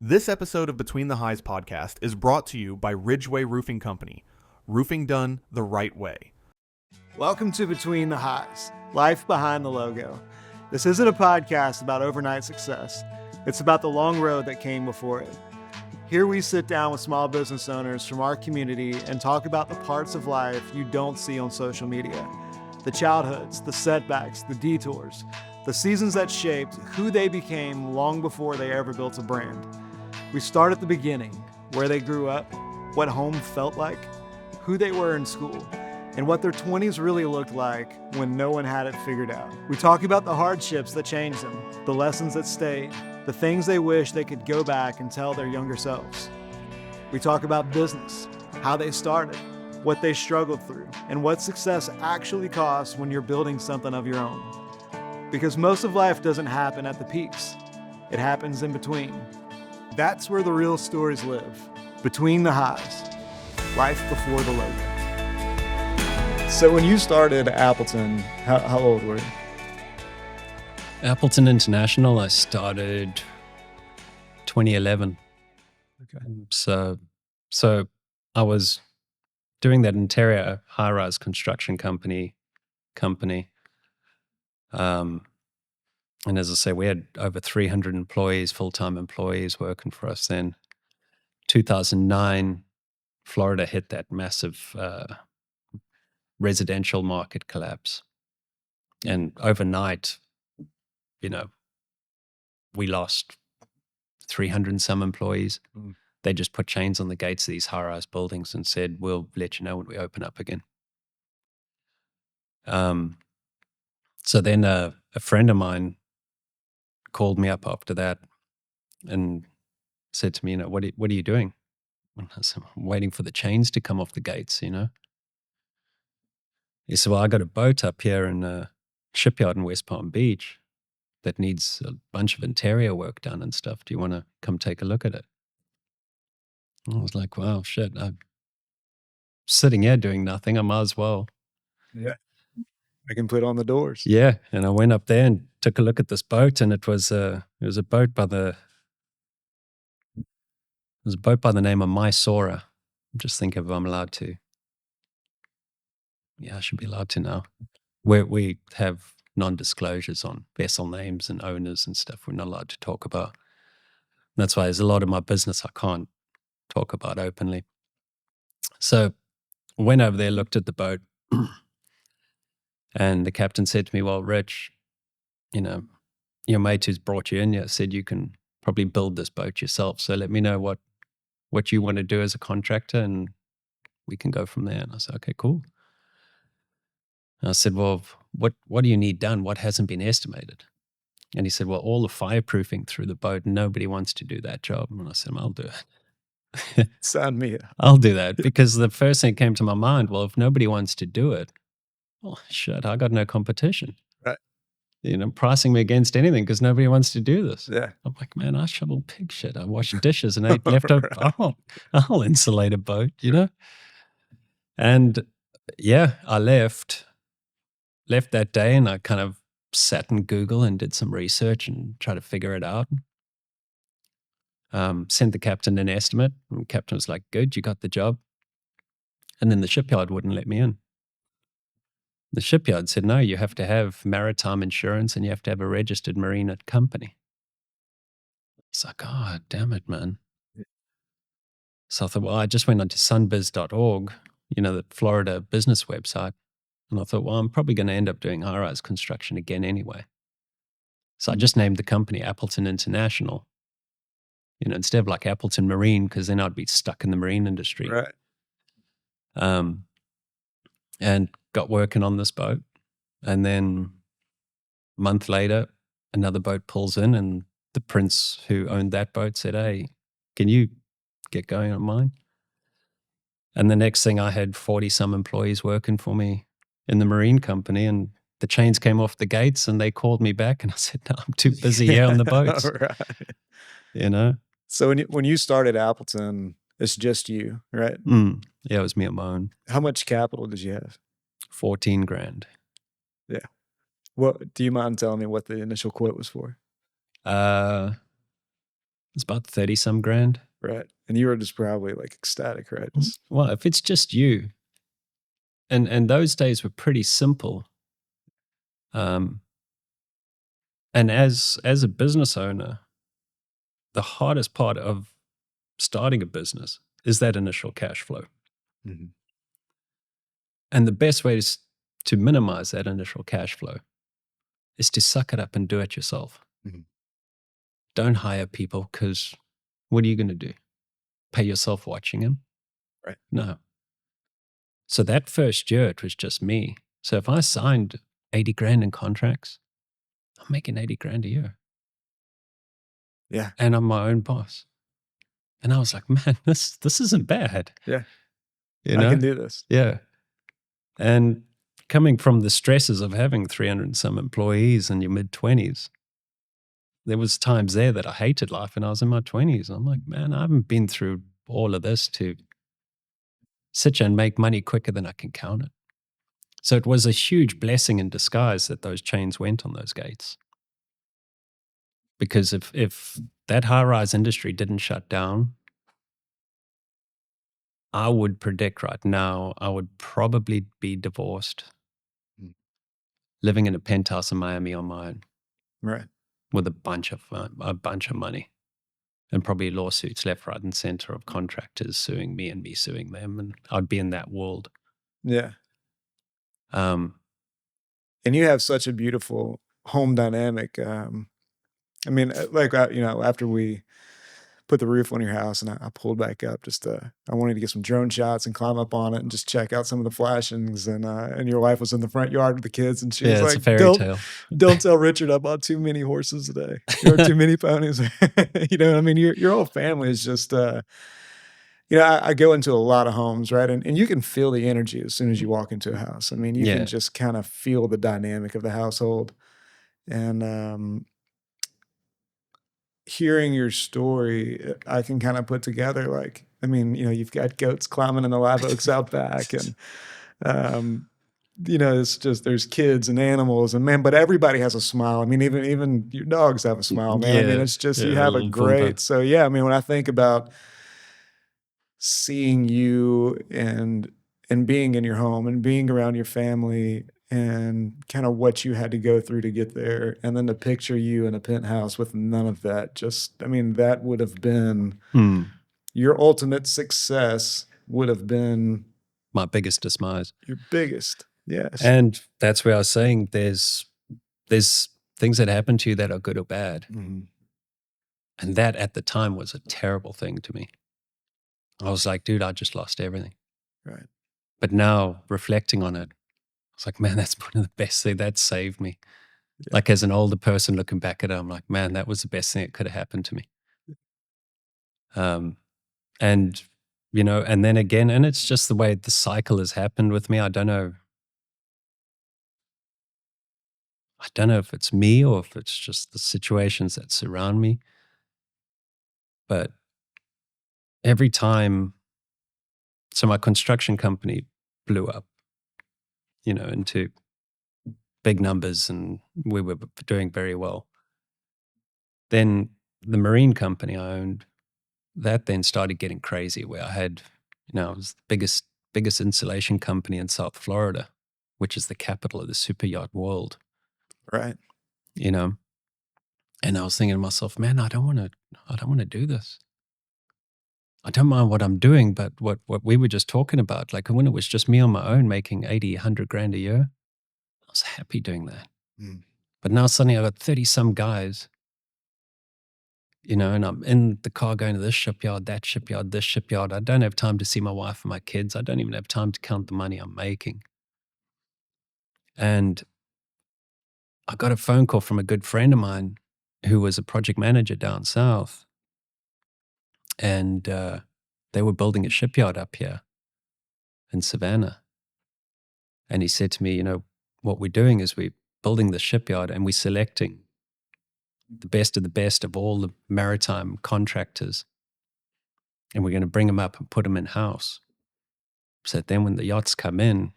This episode of Between the Highs podcast is brought to you by Ridgeway Roofing Company. Roofing done the right way. Welcome to Between the Highs, life behind the logo. This isn't a podcast about overnight success. It's about the long road that came before it. Here we sit down with small business owners from our community and talk about the parts of life you don't see on social media. The childhoods, the setbacks, the detours, the seasons that shaped who they became long before they ever built a brand. We start at the beginning, where they grew up, what home felt like, who they were in school, and what their 20s really looked like when no one had it figured out. We talk about the hardships that changed them, the lessons that stayed, the things they wish they could go back and tell their younger selves. We talk about business, how they started, what they struggled through, and what success actually costs when you're building something of your own. Because most of life doesn't happen at the peaks. It happens in between. That's where the real stories live. Between the highs. Life before the logo. So when you started Appleton, how old were you? Appleton International, I started 2011. Okay. So I was doing that interior high-rise construction company. And as I say, we had over 300 employees, full-time employees working for us then. 2009, Florida hit that massive residential market collapse. And overnight, we lost 300 and some employees. They just put chains on the gates of these high-rise buildings and said, we'll let you know when we open up again. So then a friend of mine called me up after that and said to me, what are you doing? And I said, I'm waiting for the chains to come off the gates, He said, well, I got a boat up here in a shipyard in West Palm Beach that needs a bunch of interior work done and stuff. Do you want to come take a look at it? And I was like, wow, shit, I'm sitting here doing nothing. I might as well. Yeah. I can put on the doors. Yeah. And I went up there and took a look at this boat, and it was a boat by the name of Mysora. I'm just thinking if I'm allowed to. Yeah, I should be allowed to now. We have non-disclosures on vessel names and owners and stuff we're not allowed to talk about. And that's why there's a lot of my business I can't talk about openly. So I went over there, looked at the boat, and the captain said to me, well, Rich, your mate who's brought you in here said you can probably build this boat yourself. So let me know what you want to do as a contractor, and we can go from there. And I said, okay, cool. And I said, well, what do you need done? What hasn't been estimated? And he said, well, all the fireproofing through the boat, nobody wants to do that job. And I said, well, I'll do it. Sign me up. I'll do that, because the first thing that came to my mind, well, if nobody wants to do it, well, shit, I got no competition. Right. Pricing me against anything because nobody wants to do this. Yeah. I'm like, man, I shovel pig shit. I wash dishes and ate leftover. Right. I'll insulate a boat, And yeah, I left that day, and I kind of sat in Google and did some research and tried to figure it out. Sent the captain an estimate, and the captain was like, good, you got the job. And then the shipyard wouldn't let me in. The shipyard said, no, you have to have maritime insurance and you have to have a registered marine company. It's like, oh, damn it, man. So I thought, well, I just went onto sunbiz.org, the Florida business website. And I thought, well, I'm probably going to end up doing high-rise construction again anyway. So I just named the company Appleton International, instead of like Appleton Marine, because then I'd be stuck in the marine industry. Right. And got working on this boat. And then a month later, another boat pulls in, and the prince who owned that boat said, hey, can you get going on mine? And the next thing, I had 40-some employees working for me in the marine company, and the chains came off the gates, and they called me back, and I said, no, I'm too busy here on the boats. Right. So when you started Appleton, it's just you, right? Yeah, it was me on my own. How much capital did you have? $14,000. Yeah. What do you mind telling me what the initial quote was for? It's about 30 some grand. Right. And you were just probably like ecstatic, right? Just, Well, if it's just you, and those days were pretty simple. And as a business owner, the hardest part of starting a business is that initial cash flow. Mhm. And the best way to minimize that initial cash flow is to suck it up and do it yourself. Mhm. Don't hire people, because what are you going to do? Pay yourself watching them? Right. No. So that first year, it was just me. So if I signed 80 grand in contracts, I'm making 80 grand a year. Yeah. And I'm my own boss. And I was like, man, this isn't bad. Yeah. You I know? can do this. Yeah. And coming from the stresses of having 300 and some employees in your mid-20s, there was times there that I hated life when I was in my 20s. I'm like, man, I haven't been through all of this to sit here and make money quicker than I can count it. So it was a huge blessing in disguise that those chains went on those gates. Because if that high-rise industry didn't shut down, I would predict right now I would probably be divorced, Mm. living in a penthouse in Miami on my own Right. with a bunch of money, and probably lawsuits left, right, and center of contractors suing me and me suing them, and I'd be in that world. Yeah. Um, And you have such a beautiful home dynamic. I mean, like, after we put the roof on your house and I pulled back up, I wanted to get some drone shots and climb up on it and just check out some of the flashings. And your wife was in the front yard with the kids, and she was yeah, it's a like, fairy tale. don't tell Richard I bought too many horses today, or too many ponies. I mean, your whole family is just, I go into a lot of homes, right? And you can feel the energy as soon as you walk into a house. I mean, you Yeah. can just kind of feel the dynamic of the household. And hearing your story, I can kind of put together, like, I mean, you've got goats climbing in the live oaks out back, and it's just, there's kids and animals, and man, but everybody has a smile. I mean, even your dogs have a smile, man. I mean, Yeah, it's just, yeah, you a have a little great. Pumbaa. So yeah, I mean, when I think about seeing you and being in your home and being around your family and kind of what you had to go through to get there, and then to picture you in a penthouse with none of that, just, I mean, that would have been your ultimate success, would have been My biggest demise. your biggest. Yes. And that's where I was saying there's things that happen to you that are good or bad. Mhm. And that at the time was a terrible thing to me. I was like, dude, I just lost everything. Right. But now reflecting on it, I was like, man, that's one of the best things that saved me. Yeah. Like, as an older person looking back at it, I'm like, man, that was the best thing that could have happened to me. And, and then again, and it's just the way the cycle has happened with me. I don't know if it's me or if it's just the situations that surround me. But every time, so my construction company blew up, into big numbers, and we were doing very well. Then the marine company I owned, that then started getting crazy, where I had, it was the biggest insulation company in South Florida, which is the capital of the super yacht world. Right. And I was thinking to myself, man, I don't want to do this. I don't mind what I'm doing, but what we were just talking about, like when it was just me on my own making 80, 100 grand a year, I was happy doing that. Mm. But now suddenly I got 30 some guys, and I'm in the car going to this shipyard, that shipyard, this shipyard. I don't have time to see my wife and my kids. I don't even have time to count the money I'm making. And I got a phone call from a good friend of mine who was a project manager down south. And they were building a shipyard up here in Savannah. And he said to me, what we're doing is we're building the shipyard and we're selecting the best of all the maritime contractors. And we're going to bring them up and put them in-house. So then when the yachts come in,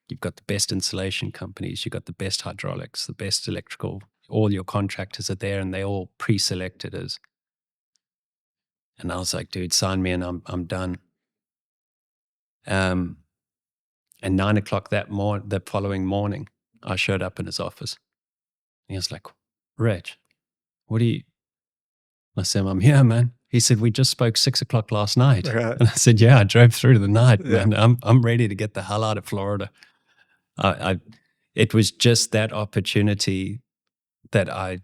you've got the best insulation companies, you've got the best hydraulics, the best electrical, all your contractors are there, and they're all pre-selected as And I was like, dude, sign me and I'm done. And 9 o'clock the following morning, I showed up in his office. And he was like, Rich, what are you? I said, I'm here, man. He said, we just spoke 6 o'clock last night. Right. And I said, yeah, I drove through the night, Yeah. man. I'm ready to get the hell out of Florida. It was just that opportunity that I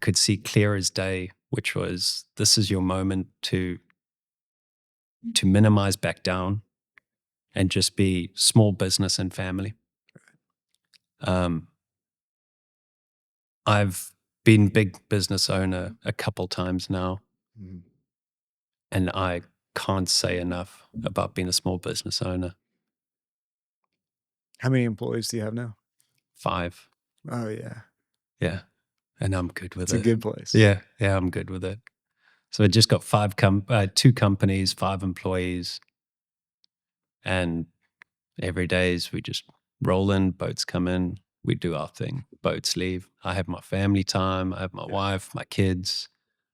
could see clear as day, which was, this is your moment to minimize back down and just be small business and family. I've been big business owner a couple times now, and I can't say enough about being a small business owner. How many employees do you have now? 5. Oh, yeah. Yeah. And I'm good with It's it. a good place. Yeah. Yeah, I'm good with it. So I just got 2 companies, 5 employees. And every day we just roll in, boats come in, we do our thing, boats leave. I have my family time. I have my wife, my kids.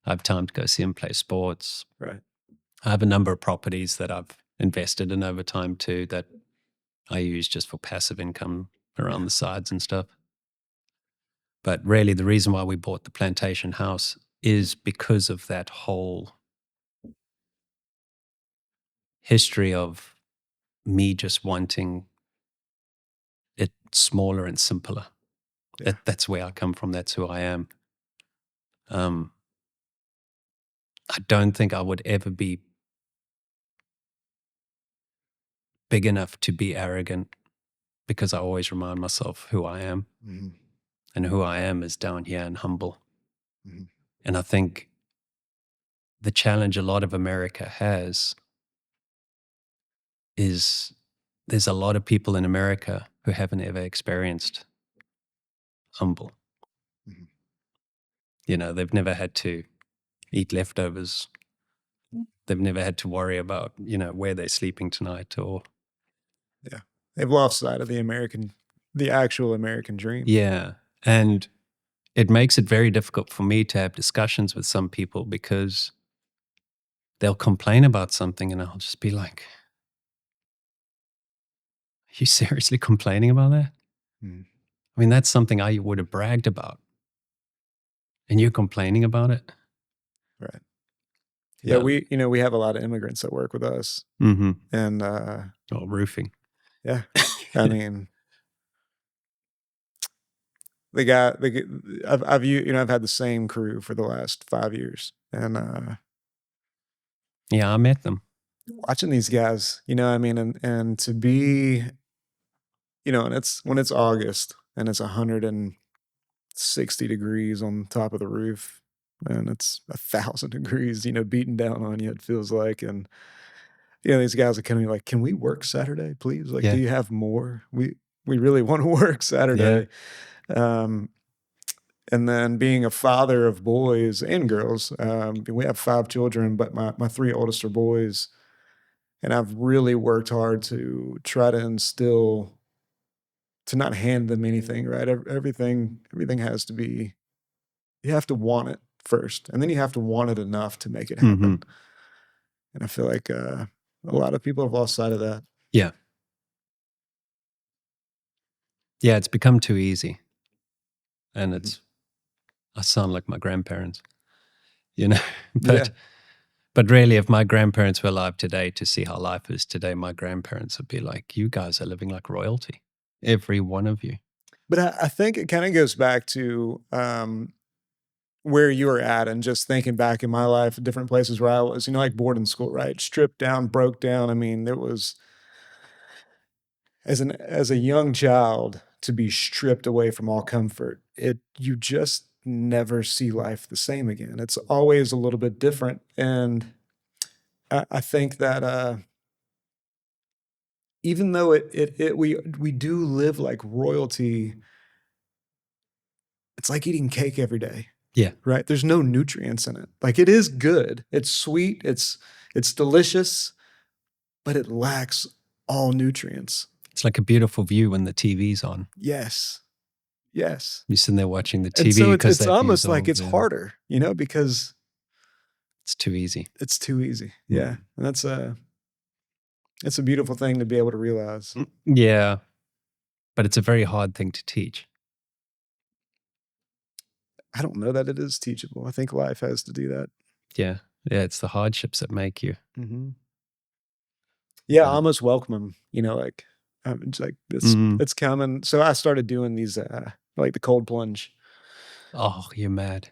I have time to go see them play sports. Right. I have a number of properties that I've invested in over time too that I use just for passive income around the sides and stuff. But really the reason why we bought the plantation house is because of that whole history of me just wanting it smaller and simpler. Yeah. That's where I come from. That's who I am. I don't think I would ever be big enough to be arrogant, because I always remind myself who I am. Mm-hmm. And who I am is down here and humble. Mm-hmm. And I think the challenge a lot of America has is there's a lot of people in America who haven't ever experienced humble. Mm-hmm. You know, they've never had to eat leftovers. They've never had to worry about, you know, where they're sleeping tonight or. Yeah. They've lost sight of the actual American dream. Yeah. And it makes it very difficult for me to have discussions with some people, because they'll complain about something and I'll just be like, are you seriously complaining about that? Mm. I mean, that's something I would have bragged about. And you're complaining about it? Right. Yeah, we have a lot of immigrants that work with us. Mm-hmm. And roofing. Yeah. I mean, I've had the same crew for the last 5 years, and yeah, I met them. Watching these guys, and to be, and it's when it's August and it's 160 degrees on top of the roof, and it's 1,000 degrees, beating down on you, it feels like. And these guys are kind of like, can we work Saturday, please? Like, do you have more? We really want to work Saturday. And then being a father of boys and girls, we have 5 children, but my 3 oldest are boys. And I've really worked hard to try to instill, to not hand them anything, right? Everything has to be, you have to want it first, and then you have to want it enough to make it happen. Mm-hmm. And I feel like a lot of people have lost sight of that. Yeah. Yeah, it's become too easy. And it's, I sound like my grandparents, But really, if my grandparents were alive today to see how life is today, my grandparents would be like, you guys are living like royalty, every one of you. But I think it kind of goes back to where you were at, and just thinking back in my life, different places where I was, like boarding school, right? Stripped down, broke down. I mean, there was, as a young child, to be stripped away from all comfort, you just never see life the same again. It's always a little bit different. And I think that even though we do live like royalty, it's like eating cake every day. Yeah. Right? There's no nutrients in it. Like, it is good. It's sweet. It's delicious, but it lacks all nutrients. It's like a beautiful view when the TV's on. Yes. Yes. You're sitting there watching the TV. And so it's almost like it's harder, because It's too easy. It's too easy. Yeah. And it's a beautiful thing to be able to realize. Yeah. But it's a very hard thing to teach. I don't know that it is teachable. I think life has to do that. Yeah. Yeah. It's the hardships that make you. Mm-hmm. Yeah, I almost welcome them. You know, like it's like this. It's coming. So I started doing these, like the cold plunge. Oh, you're mad.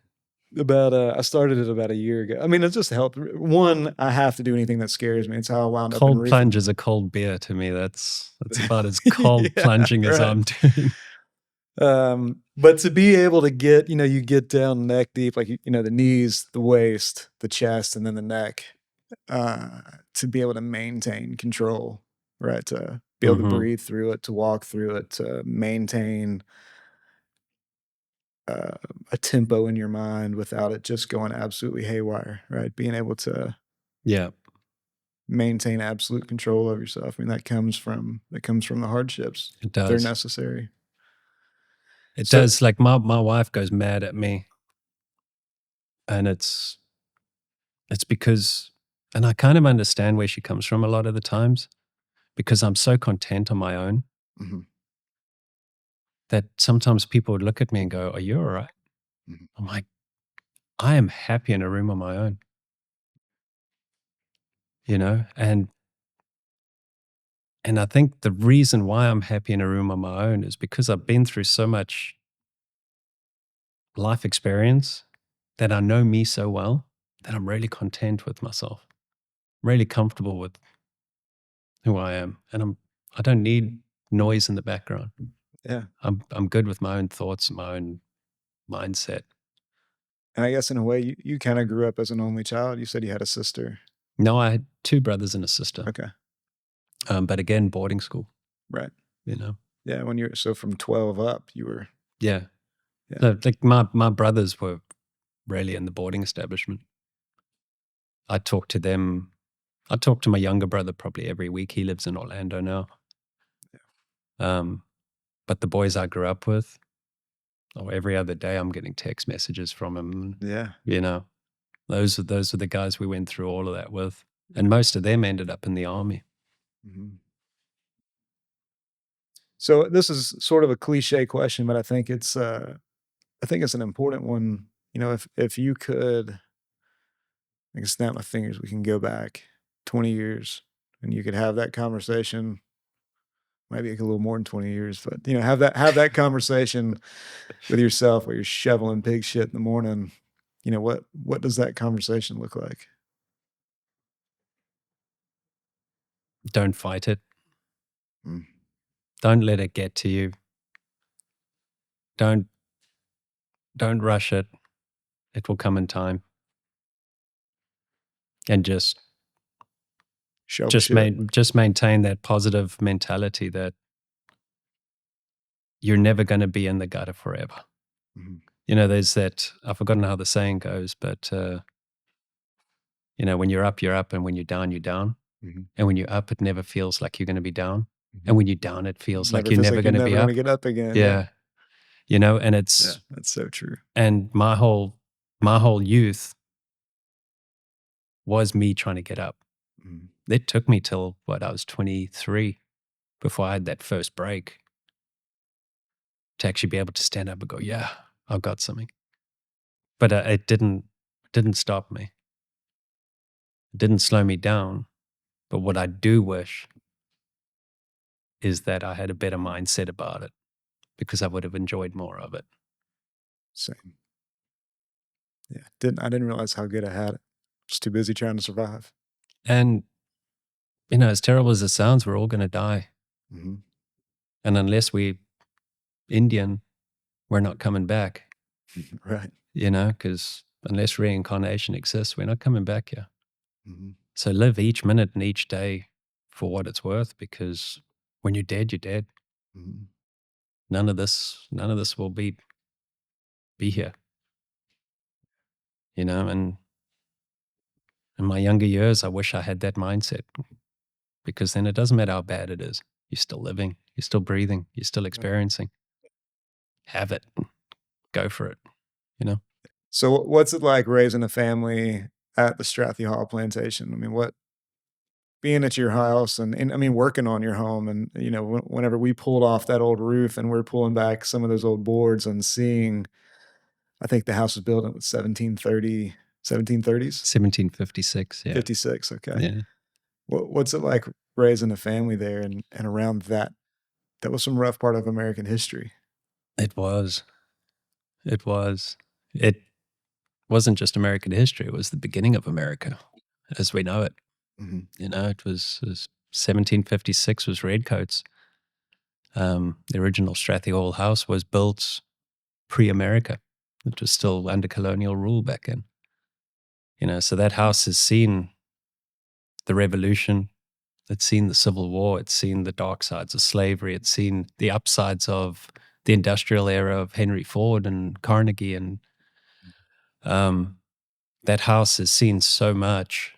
I started it about a year ago. I mean, it's just helped. One, I have to do anything that scares me. It's how I wound up in Cold plunge is a cold beer to me. That's about as cold Yeah, plunging as right. I'm doing. But to be able to get, you know, you get down neck deep, like, you know, the knees, the waist, the chest, and then the neck, to be able to maintain control, right? To be able to breathe through it, to walk through it, to maintain a tempo in your mind without it just going absolutely haywire, right? Being able to maintain absolute control of yourself. I mean, that comes from the hardships. It does. They're necessary. It does. Like my wife goes mad at me, and it's because, and I kind of understand where she comes from a lot of the times, because I'm so content on my own that sometimes people would look at me and go, "Are you all right?" I'm like, I am happy in a room on my own, you know, and I think the reason why I'm happy in a room on my own is because I've been through so much life experience that I know me so well that I'm really content with myself, really comfortable with who I am, and I don't need noise in the background. Yeah, I'm good with my own thoughts, my own mindset. and I guess in a way, you kind of grew up as an only child. You said you had a sister. No, I had 2 brothers and a sister. Okay. But again, boarding school. Right. You know. Yeah, when you're so from 12 up, you were. Yeah. So, like my brothers were really in the boarding establishment. I talk to them. I talk to my younger brother probably every week. He lives in Orlando now. Yeah. But the boys I grew up with, every other day I'm getting text messages from them. Yeah. You know, those are the guys we went through all of that with, and most of them ended up in the army. So this is sort of a cliche question, but I think it's an important one. You know, if you could, I can snap my fingers, we can go back 20 years and you could have that conversation. Maybe a little more than 20 years, but you know, have that conversation with yourself where you're shoveling pig shit in the morning. You know, what does that conversation look like? Don't fight it. Don't let it get to you. Don't rush it. It will come in time. And just maintain that positive mentality that you're never going to be in the gutter forever. You know, there's that, I've forgotten how the saying goes, but you know, when you're up, and when you're down, you're down. And when you're up, it never feels like you're going to be down. And when you're down, it feels like you're never going to be up. Get up again. Yeah. You know, and it's that's so true. And my whole youth was me trying to get up. It took me till I was 23 before I had that first break to actually be able to stand up and go, yeah, I've got something. But it didn't stop me. It didn't slow me down. But what I do wish is that I had a better mindset about it, because I would have enjoyed more of it. Same. Yeah, I didn't realize how good I had it. Just too busy trying to survive. And you know, as terrible as it sounds, we're all going to die. And unless we're Indian, we're not coming back. Right. You know, because unless reincarnation exists, we're not coming back here. So live each minute and each day for what it's worth, because when you're dead, you're dead. None of this will be here. You know, and in my younger years, I wish I had that mindset, because then it doesn't matter how bad it is. You're still living, you're still breathing, you're still experiencing. Have it. Go for it, you know? So what's it like raising a family at the Strathy Hall plantation? I mean, what being at your house and I mean, working on your home and, whenever we pulled off that old roof and we're pulling back some of those old boards and seeing I think the house was built in 1730s? 1756, yeah. 56, okay. Yeah. What's it like raising a family there and around that? That was some rough part of American history. It was. It was. It wasn't just American history. It was the beginning of America as we know it. Mhm. It was 1756 was Redcoats. The original Strathy Hall house was built pre-America. It was still under colonial rule back then. So that house has seen the revolution. It's seen the Civil War. It's seen the dark sides of slavery. It's seen the upsides of the industrial era of Henry Ford and Carnegie. And that house has seen so much.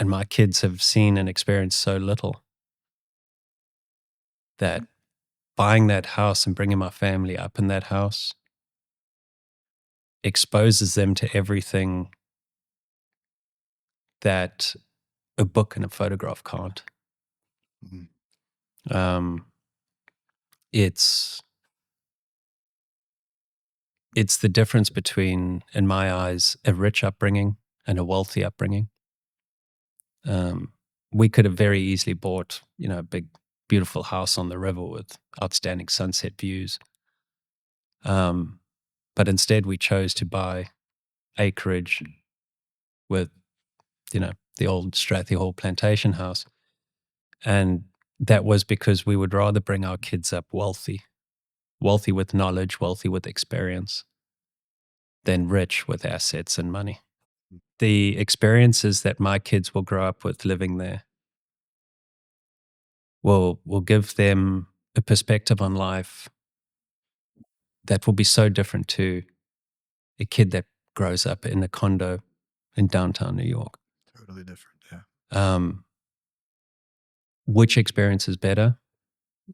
And my kids have seen and experienced so little that buying that house and bringing my family up in that house exposes them to everything that a book and a photograph can't. Mhm. It's the difference between, in my eyes, a rich upbringing and a wealthy upbringing. We could have very easily bought, a big, beautiful house on the river with outstanding sunset views. But instead we chose to buy acreage with, the old Strathy Hall plantation house. And that was because we would rather bring our kids up wealthy with knowledge, wealthy with experience, than rich with assets and money. The experiences that my kids will grow up with living there will give them a perspective on life that will be so different to a kid that grows up in a condo in downtown New York. Totally different, yeah. Which experience is better?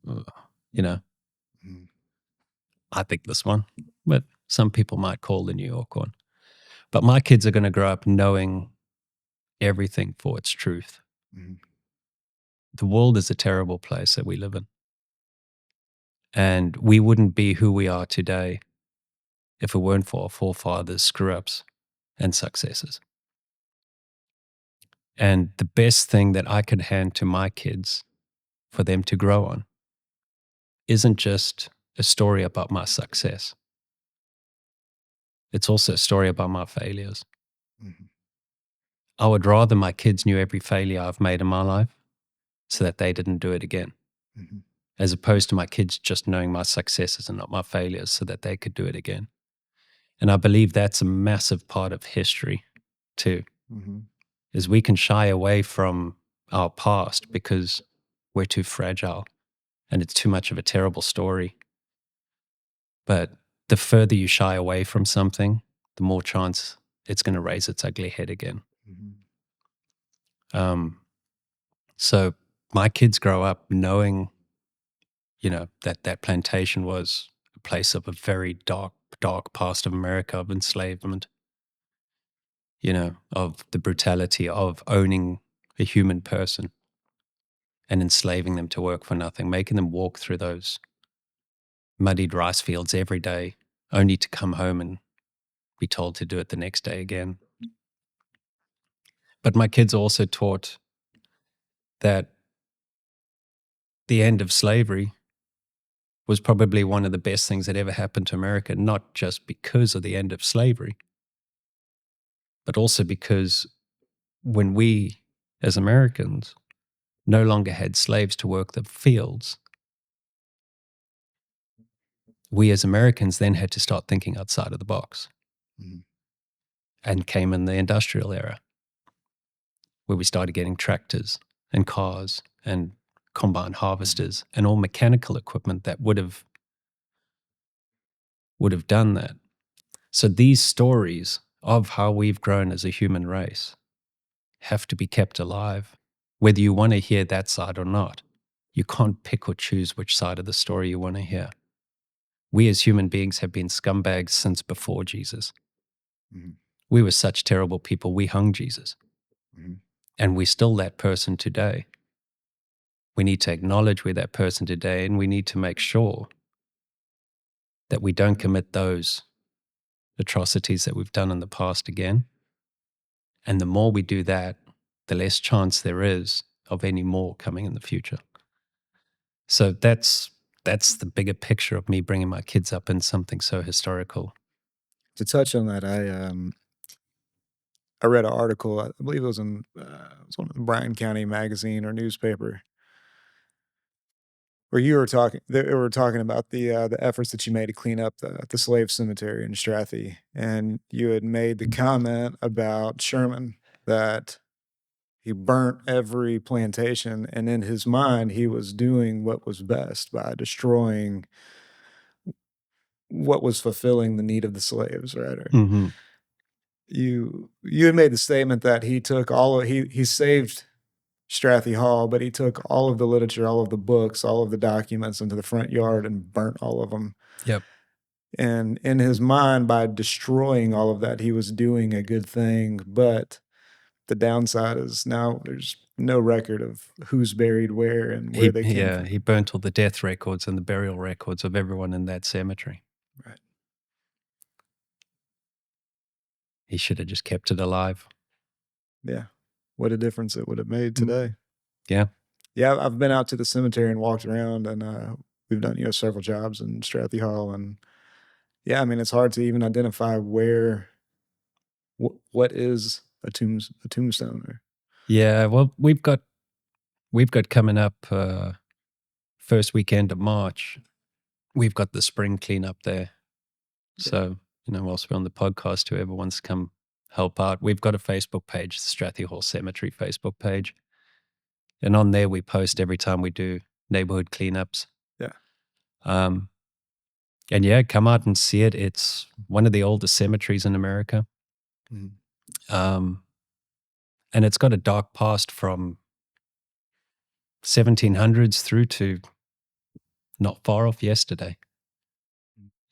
Mhm. I think this one, but some people might call the New York one. But my kids are going to grow up knowing everything for its truth. Mhm. The world is a terrible place that we live in. And we wouldn't be who we are today if it weren't for our forefathers' screw-ups and successes. And the best thing that I could hand to my kids for them to grow on isn't just a story about my success. It's also a story about my failures. Mhm. I would rather my kids knew every failure I've made in my life so that they didn't do it again, Mhm. as opposed to my kids just knowing my successes and not my failures so that they could do it again. And I believe that's a massive part of history too, Mhm. is we can shy away from our past because we're too fragile and it's too much of a terrible story. But the further you shy away from something, the more chance it's going to raise its ugly head again. Mhm. So my kids grow up knowing, that plantation was a place of a very dark, dark past of America, of enslavement, of the brutality of owning a human person and enslaving them to work for nothing, making them walk through those muddied rice fields every day, only to come home and be told to do it the next day again. But my kids also taught that the end of slavery was probably one of the best things that ever happened to America, not just because of the end of slavery, but also because when we, as Americans, no longer had slaves to work the fields, we as Americans then had to start thinking outside of the box. Mhm. And came in the industrial era, where we started getting tractors and cars and combine harvesters and all mechanical equipment that would have done that. So these stories of how we've grown as a human race have to be kept alive, whether you want to hear that side or not. You can't pick or choose which side of the story you want to hear. We as human beings have been scumbags since before Jesus. Mhm. We were such terrible people. We hung Jesus. Mhm. And we're still that person today. We need to acknowledge we're that person today, and we need to make sure that we don't commit those atrocities that we've done in the past again. And the more we do that, the less chance there is of any more coming in the future. So that's the bigger picture of me bringing my kids up in something so historical. To touch on that, I read an article. I believe it was in it was one of the Bryan County magazine or newspaper, where you were talking. They were talking about the efforts that you made to clean up the slave cemetery in Strathy, and you had made the comment about Sherman that he burnt every plantation, and in his mind, he was doing what was best by destroying what was fulfilling the need of the slaves, right? Or Mm-hmm. you had made the statement that he took all of he saved Strathy Hall, but he took all of the literature, all of the books, all of the documents into the front yard and burnt all of them. Yep. And in his mind, by destroying all of that, he was doing a good thing. But the downside is now there's no record of who's buried where and where they came from. He burnt all the death records and the burial records of everyone in that cemetery. Right. He should have just kept it alive. Yeah. What a difference it would have made today. Yeah. Yeah, I've been out to the cemetery and walked around, and we've done several jobs in Strathy Hall, and yeah, I mean it's hard to even identify where what is a tombstone there. Yeah, well, we've got coming up first weekend of March. We've got the spring cleanup there. So, whilst we're on the podcast, whoever wants to come help out, we've got a Facebook page, the Strathy Hall Cemetery Facebook page. And on there we post every time we do neighborhood cleanups. Yeah. And yeah, come out and see it. It's one of the oldest cemeteries in America. Mm-hmm. And it's got a dark past from 1700s through to not far off yesterday.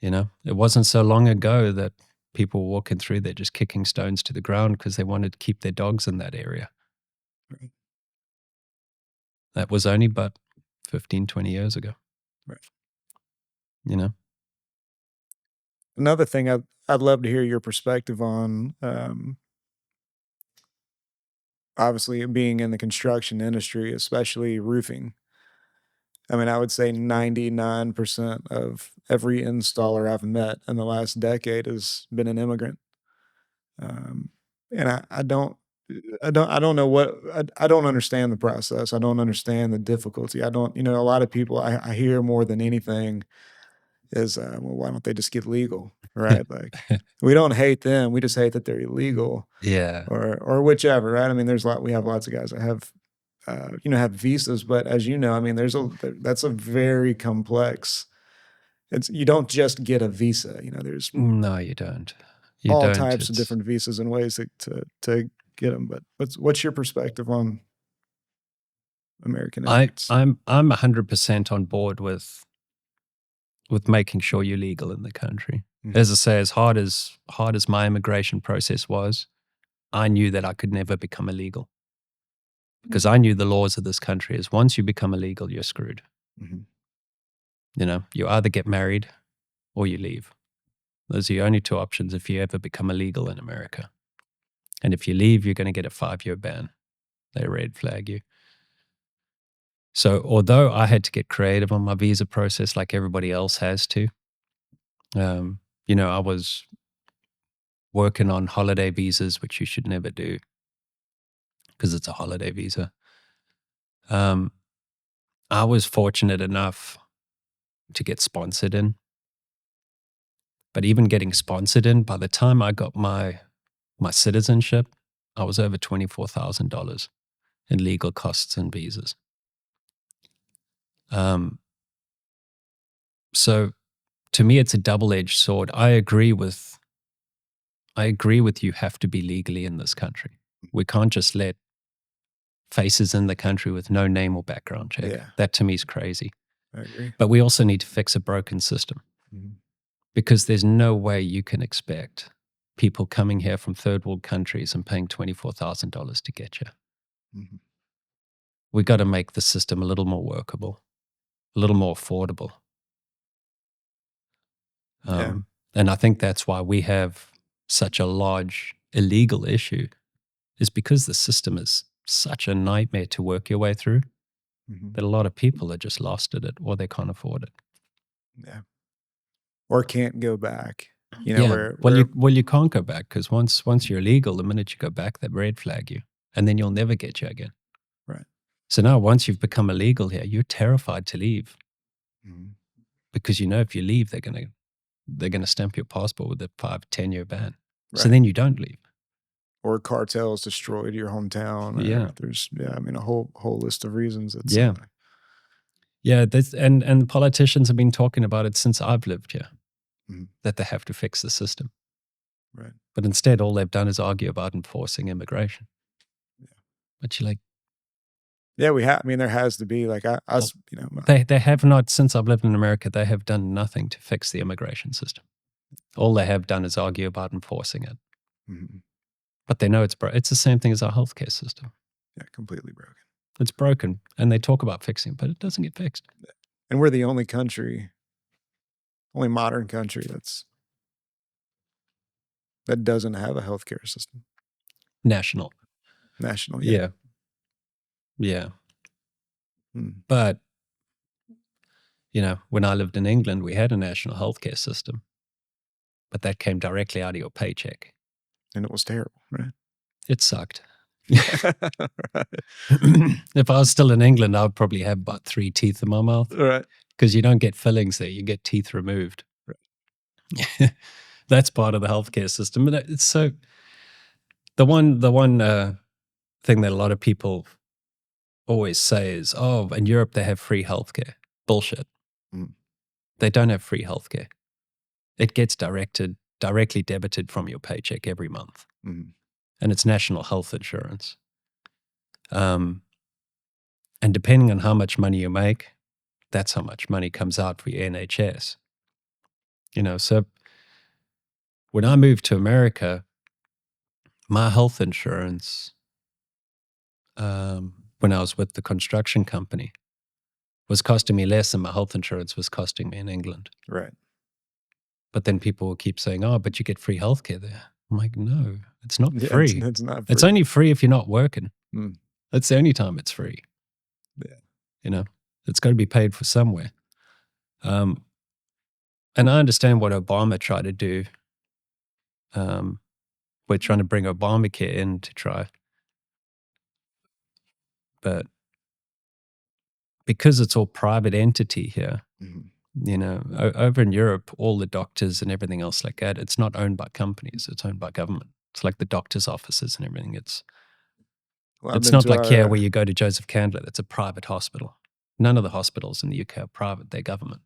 It wasn't so long ago that people were walking through there just kicking stones to the ground because they wanted to keep their dogs in that area. Right. That was only about 15, 20 years ago. Right. Another thing I'd love to hear your perspective on, obviously being in the construction industry, especially roofing. I mean, I would say 99% of every installer I've met in the last decade has been an immigrant. And I don't know I don't understand the process. I don't understand the difficulty. I don't, a lot of people I hear more than anything is, well, why don't they just get legal, right? Like, we don't hate them. We just hate that they're illegal. Yeah. Or whichever, right? I mean, we have lots of guys that have, have visas, but as you know, I mean, that's a very complex, you don't just get a visa, there's No, you don't. all types of different visas and ways to get them. But what's your perspective on American immigrants? I'm 100% on board with making sure you're legal in the country. Mhm. As I say, as hard as my immigration process was, I knew that I could never become illegal because I knew the laws of this country is once you become illegal, you're screwed. Mhm. You either get married or you leave. Those are your only two options if you ever become illegal in America. And if you leave, you're going to get a 5-year ban. They red flag you. So although I had to get creative on my visa process like everybody else has to, I was working on holiday visas, which you should never do because it's a holiday visa. I was fortunate enough to get sponsored in. But even getting sponsored in, by the time I got my citizenship, I was over $24,000 in legal costs and visas. So to me, it's a double-edged sword. I agree with you have to be legally in this country. We can't just let faces in the country with no name or background check. Yeah. That to me is crazy. I agree. But we also need to fix a broken system. Mhm. Because there's no way you can expect people coming here from third world countries and paying $24,000 to get you. Mhm. We got to make the system a little more workable, a little more affordable. Yeah. And I think that's why we have such a large illegal issue, is because the system is such a nightmare to work your way through Mhm. that a lot of people are just lost at it, or they can't afford it. Yeah. Or can't go back. You know, Yeah. Well, you can't go back, because once you're illegal, the minute you go back, they red flag you, and then you'll never get you again. Right. So now, once you've become illegal here, you're terrified to leave, Mhm. because you know if you leave, they're gonna stamp your passport with a 5-10 year ban. So Right. then you don't leave. Or cartels destroyed your hometown. Or Yeah. There's I mean a whole list of reasons. It's Yeah. Yeah, and politicians have been talking about it since I've lived here, Mhm. that they have to fix the system. Right. But instead, all they've done is argue about enforcing immigration. Yeah. But you're like, Yeah, we have. I mean, there has to be like us. You know, they have not, since I've lived in America, they have done nothing to fix the immigration system. All they have done is argue about enforcing it. Mhm. But they know it's the same thing as our healthcare system. Yeah, completely broken. It's broken, and they talk about fixing it, but it doesn't get fixed. And we're the only modern country that doesn't have a healthcare system. National. Yeah. Yeah. Mm. But, when I lived in England, we had a national healthcare system, but that came directly out of your paycheck. And it was terrible, right? It sucked. Right. If I was still in England, I would probably have about 3 teeth in my mouth, Right. because you don't get fillings there, you get teeth removed. Right. That's part of the healthcare system. And it's so, the one thing that a lot of people always say is, oh, in Europe they have free healthcare. Bullshit. Mm. They don't have free healthcare. It gets directly debited from your paycheck every month. Mm. And it's national health insurance. And depending on how much money you make, that's how much money comes out for your NHS. So when I moved to America, my health insurance, when I was with the construction company, was costing me less than my health insurance was costing me in England. Right. But then people will keep saying, oh, but you get free healthcare there. I'm like, no, it's not Yeah, free. It's not free. It's only free if you're not working. Mm. That's the only time it's free. Yeah. It's got to be paid for somewhere. And I understand what Obama tried to do. We're trying to bring Obamacare in to try. But because it's all private entity here, Mm-hmm. Over in Europe, all the doctors and everything else like that, it's not owned by companies, it's owned by government. It's like the doctor's offices and everything. It's not like here where you go to Joseph Candler. That's a private hospital. None of the hospitals in the UK are private, they're government.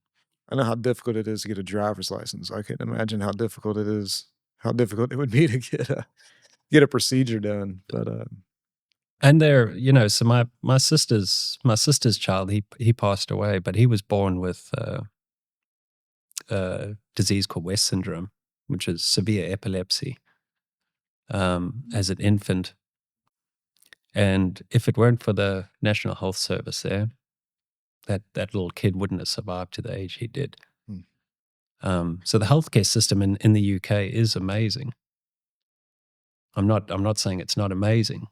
I know how difficult it is to get a driver's license. I can't imagine how difficult it would be to get a procedure done. But and there, so my sister's child, he passed away, but he was born with a disease called West syndrome, which is severe epilepsy, as an infant. And if it weren't for the National Health Service there, that little kid wouldn't have survived to the age he did. So the healthcare system in the UK is amazing. I'm not saying it's not amazing,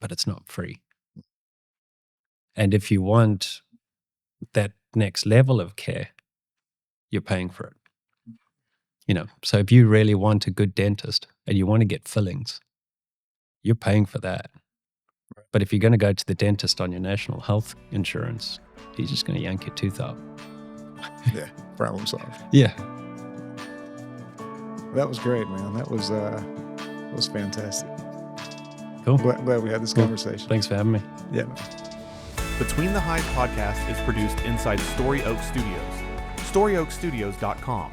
but it's not free. And if you want that next level of care, you're paying for it. So if you really want a good dentist and you want to get fillings, you're paying for that. But if you're going to go to the dentist on your national health insurance, he's just going to yank your tooth out. Yeah, problem solved. Yeah. That was great, man. That was fantastic. Cool. Glad we had this conversation. Thanks for having me. Yeah. Between the Highs podcast is produced inside Story Oak Studios. StoryOakStudios.com.